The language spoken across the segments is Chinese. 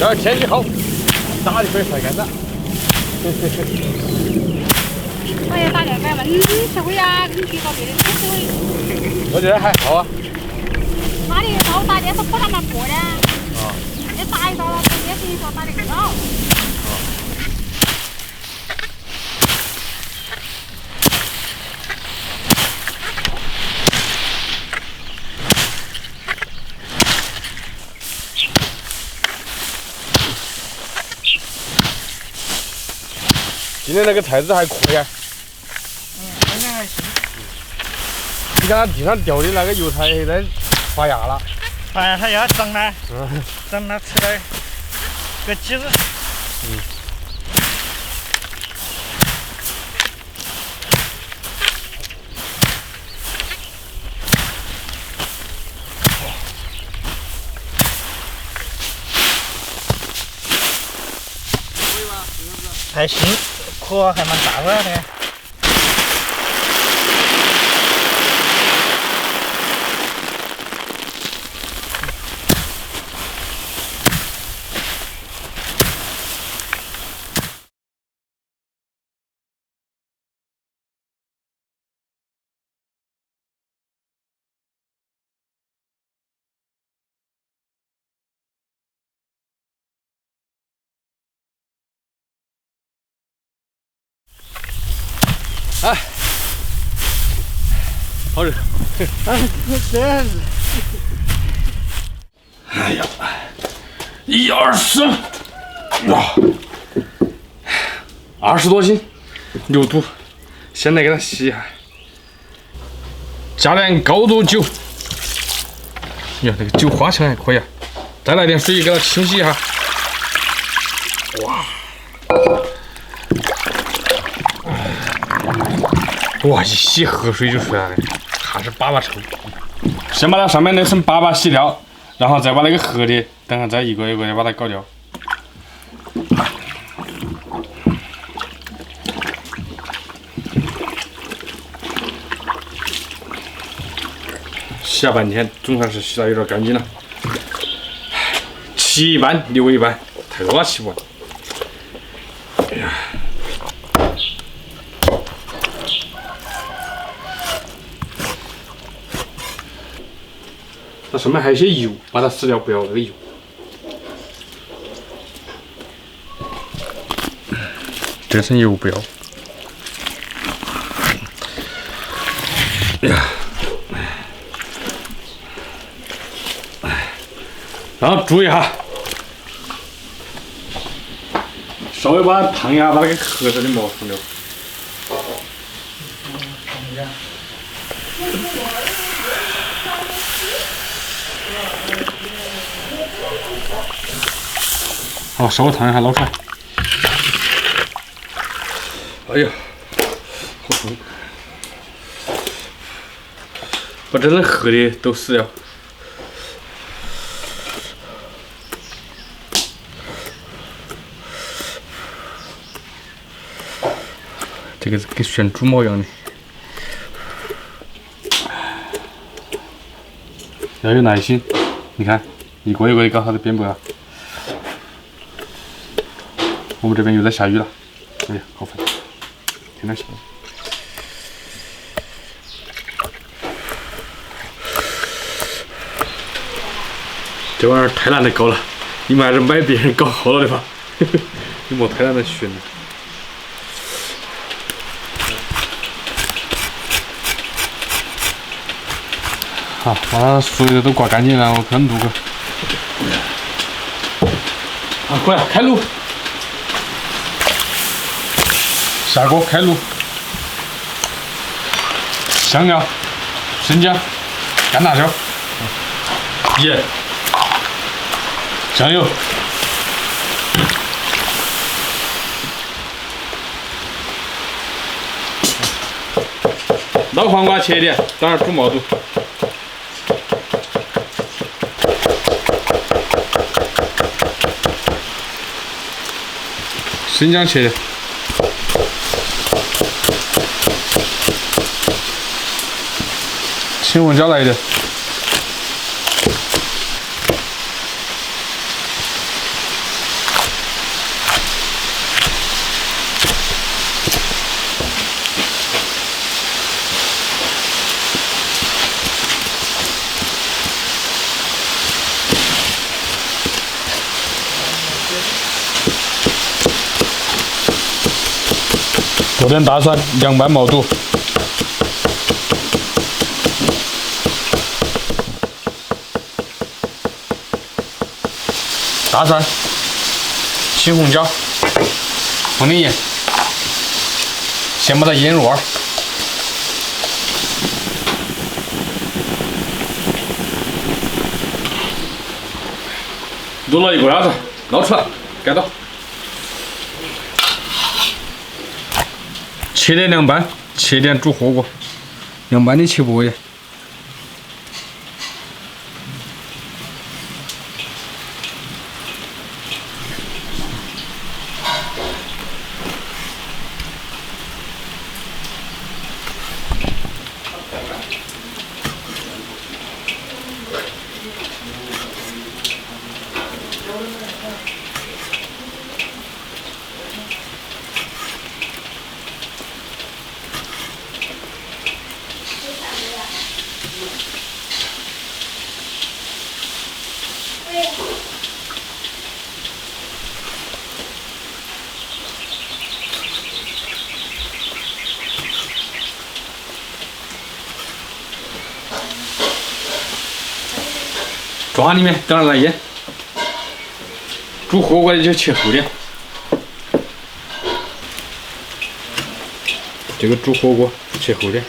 要是天气好，打就可以晒干了。我也打点干嘛？你吃会呀？你去到别的吃会？我觉得还好啊。那你到打的是不那么过的。啊。你打一刀了，也是你说打的更好。今天那个菜籽还可以啊。应该还行。你看它地上掉的那个油菜在发芽了。哎，它要长了，长了出来个籽。还行，壳还蛮大个的。哎，好热！真是。哎呀，120，哇，20多斤牛肚，先来给它洗一下，加点高度酒。你看这个酒花香还可以啊，再来点水给它清洗一下。哇，一洗河水就出来了，还是粑粑臭。先把它上面那层粑粑洗掉，然后再把那个河的，等下再一个一个的把它搞掉。洗了半天，总算是洗到有点干净了。7一半6一半，太多了7不完。哎呀！它上面还有些油，把它撕掉，不要那个油。这层油不要。哎呀，然后注意哈，稍微把它烫一下，把那个壳子的膜放掉。好，稍微烫一下，捞出来。哎呀，好痛！把这层黑的都撕掉。这个跟选猪毛一样的，要有耐心。你看，一个一个的搞它的边部啊。我们这边又在下雨了，哎呀，好烦！天天下雨。这玩意儿太难得搞了，你们还是买别人搞好了的吧，你莫太难得选了。好，把所有的都刮干净，然后看卤个。好，过来开卤。下锅开卤，香料、生姜、干辣椒、盐、酱油、老黄瓜切一点，等会儿煮毛肚。生姜切的。青红椒来一点，搁点大蒜，凉拌毛肚。大蒜、青红椒、放点盐，先把它腌入味儿。卤了1个小时，捞出来，盖到。切点凉拌，切点煮火锅，凉拌的切薄一点。装里面，等下来腌。煮火锅的就切厚点。这个煮火锅切厚点。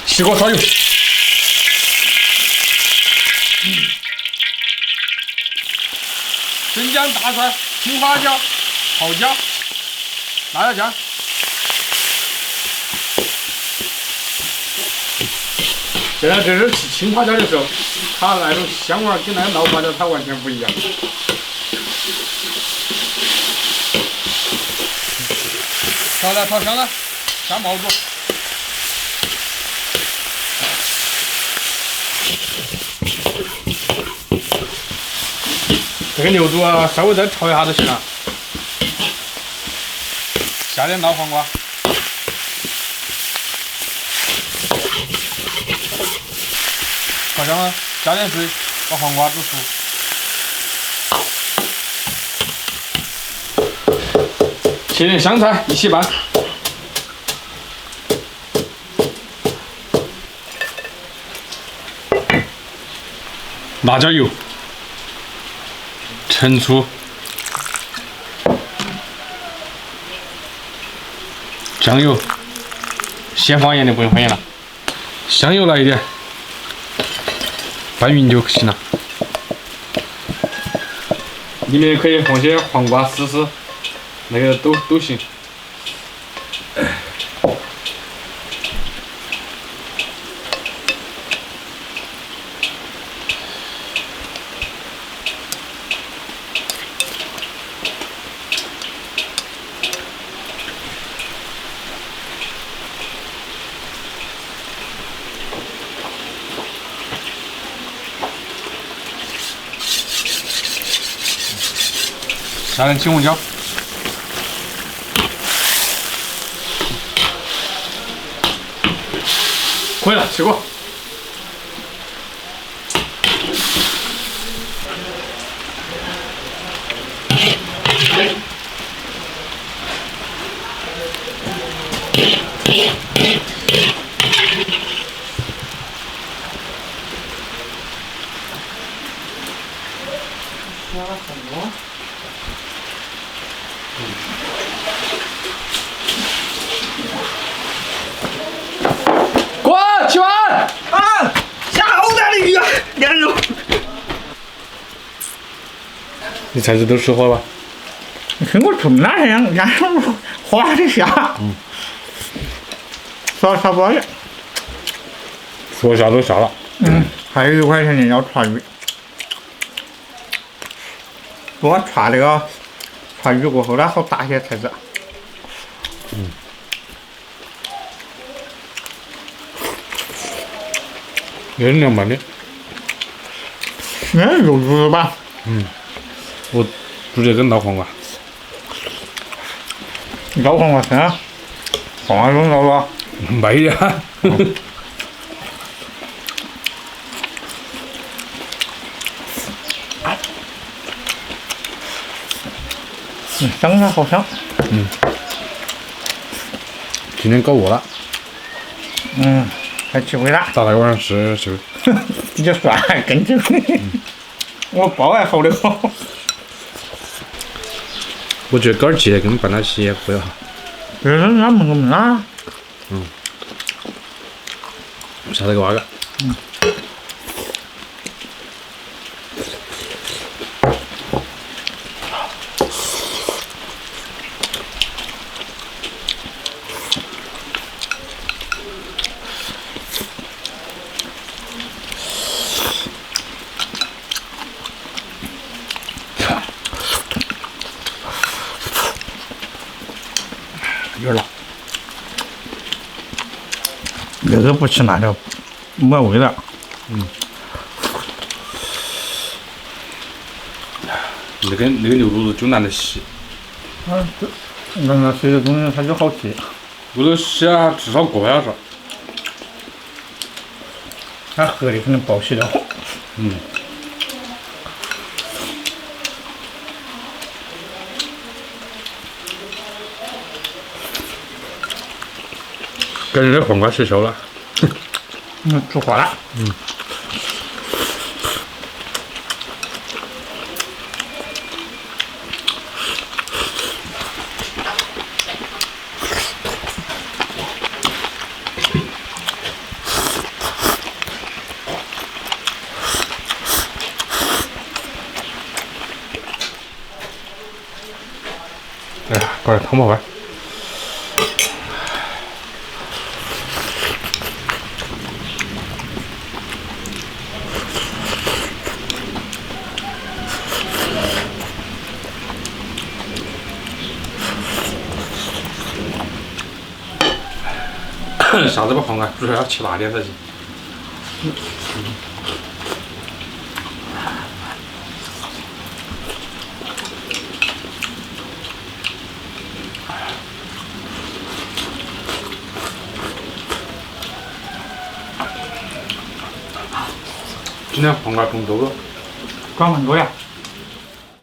起锅烧油，生姜、大蒜、青花椒、泡椒、辣椒酱。现在这是吃青花椒的时候，它那种香味儿跟那个老花椒它完全不一样。炒了，炒香了，下毛肚。这个牛肚啊，稍微再炒一下就行了。下点老黄瓜，炒香了，加点水，把黄瓜煮熟。切点香菜一起拌。辣椒油。陈醋、酱油，先放盐的不用放盐了，香油来一点，拌匀就行了。里面可以放些黄瓜丝丝，那个都行。加点青红椒，可以了，起锅。锅起完啊！下好大的雨啊！连肉。你菜子都熟好了吧？你看我从哪样，然后哗的下。烧差不多了。说下都下了。还有1块钱的要串鱼。我串那个串鱼过后，它好大些菜籽。也是凉拌的。那肉猪吧？我煮这个老黄瓜，老黄瓜生，黄瓜中肉了。没呀。香啊，好香。今天搞饿了，还吃回来，咋那个晚上吃吃？比较帅，更吃。我包还好的好。我觉得搞点鸡跟拌到起也可以哈。别人俺们个么啦？下头给挖个。有点辣，那个不吃辣条，没味道。那个牛肚子就难得洗，那谁的东西它就好吃。屋头洗啊至少1个半小时。它河里可能不好洗的好。感觉这黄瓜吃熟了。出花了。哎呀，搞点汤泡饭。下次把黄瓜煮出来要吃辣点才行。今天黄瓜种多了，管很多呀。